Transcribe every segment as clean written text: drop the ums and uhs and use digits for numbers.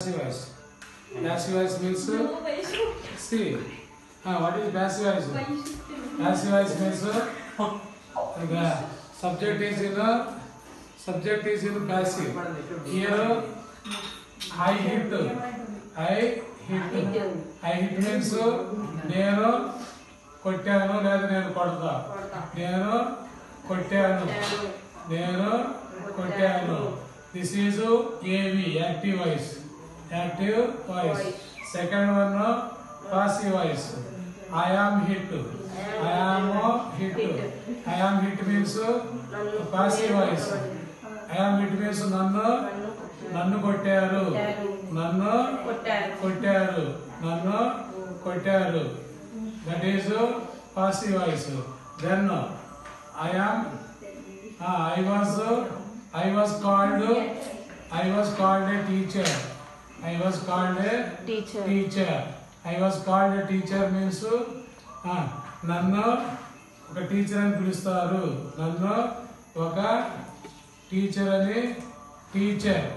Passive voice. Passive voice means see. What is passive voice? Passive voice means the subject is in passive. Here I hit means నేను కొట్టాను లేదా నేను కొడతా. నేను కొట్టాను. This is AV, active voice. Second one, passive voice. I am hit means passive voice. I am hit means నన్ను కొట్టారు. That is passive voice. Then I was called a teacher. I was called a teacher means నన్ను ఒక teacher అని పిలుస్తారు. నన్ను ఒక teacher అని పిలుస్తారు.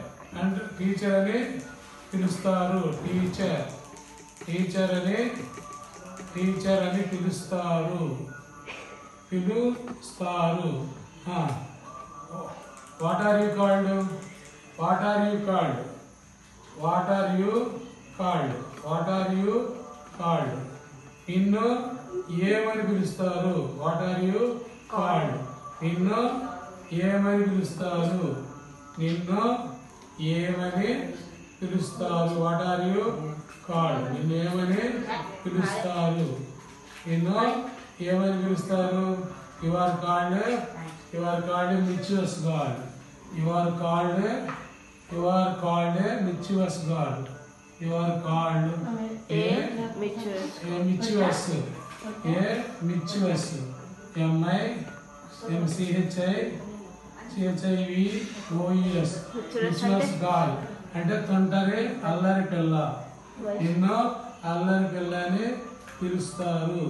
టీచర్ అని పిలుస్తారు. What are you called? నిన్ను ఏమని పిలుస్తారు? What are you called? నిన్ను ఏమని పిలుస్తారు? What are you called? నిన్ను ఏమని పిలుస్తారు? You are called a mischievous God. You are called a mischievous God. You are called a mischievous. MICHIVOUS. Mischievous God. అంటే తొంటరి అల్లరి పిల్ల. నిన్ను అల్లరి పిల్లని పిలుస్తారు.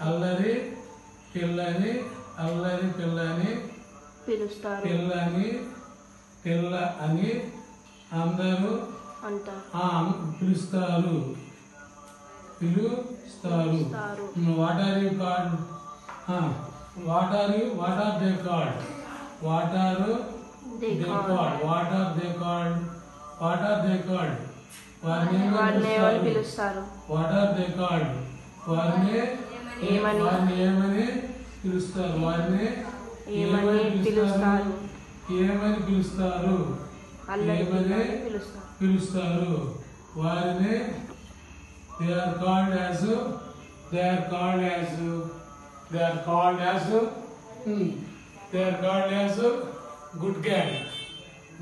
అల్లరి పిల్లని పిల్ల అని అందరూ పిలుస్తారు. What are you called? What are they called? వారిని పిలుస్తారు. What are they called? వారిని ఏమని పిలుస్తారు? వారిని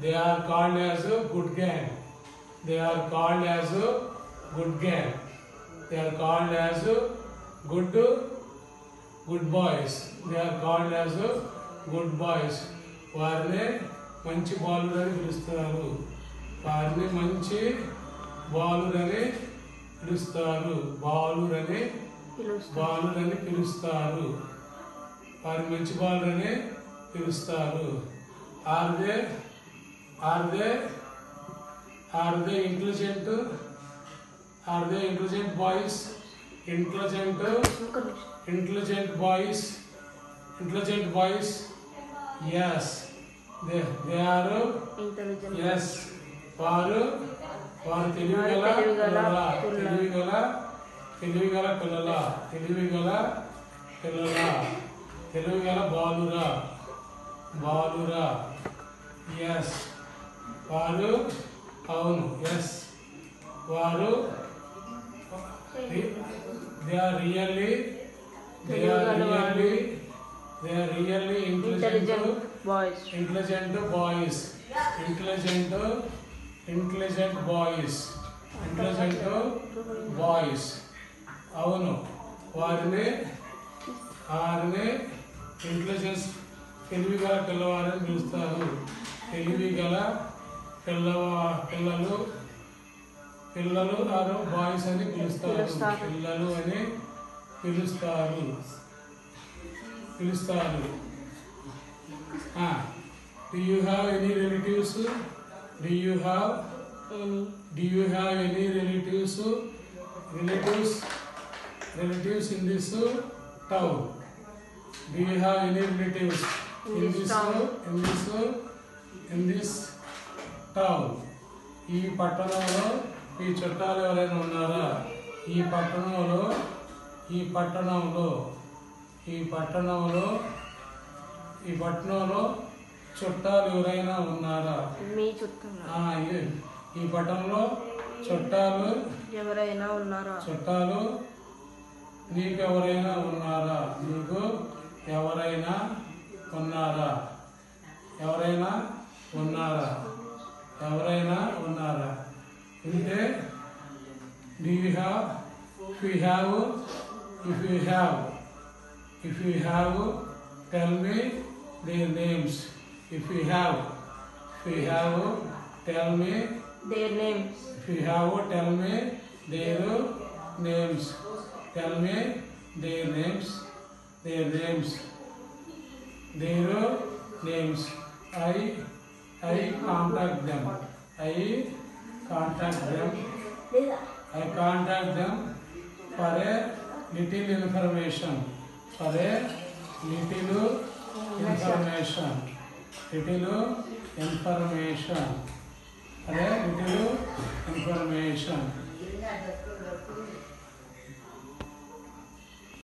they are called as good gang. They are called as good gang. They are called as good boys. They are called as good boys. వారిని మంచి బాలురని పిలుస్తారు. వారిని మంచి బాలురని పిలుస్తారు. వారి మంచి బాలురని పిలుస్తారు. Are they intelligent? Boys? Intelligent boys? Yes. They are intelligent. Yes. వారు తెలివిగల బాలురా. Yes. వారు అవును. Yes. వారు they are really intelligent boys. అవును. వారిని ఇంటెలిజెన్స్ తెలివిగల పిల్లవారని పిలుస్తారు. తెలివిగల పిల్లలు బాయ్స్ అని పిలుస్తారు. పిల్లలు అని పిలుస్తారు. Do you have any relatives? Do you have any relatives in this town? Do you have any relatives in this town? ఈ పట్టణంలో ఈ చుట్టాలు ఎవరైనా ఉన్నారా? ఈ పట్టణంలో చుట్టాలు ఎవరైనా ఉన్నారా? మీ చుట్టాలు. ఈ పట్టణంలో చుట్టాలు ఎవరైనా ఉన్నారా? చుట్టాలు నీకు ఎవరైనా ఉన్నారా? నీకు ఎవరైనా ఉన్నారా? ఎవరైనా ఉన్నారా? ఎవరైనా ఉన్నారా? అంటే do you have? If you have, tell me their names. If you have, tell me their names. If you have, tell me their names. Tell me their names. Their names. I contact them. I contact them for a little information. For a little information.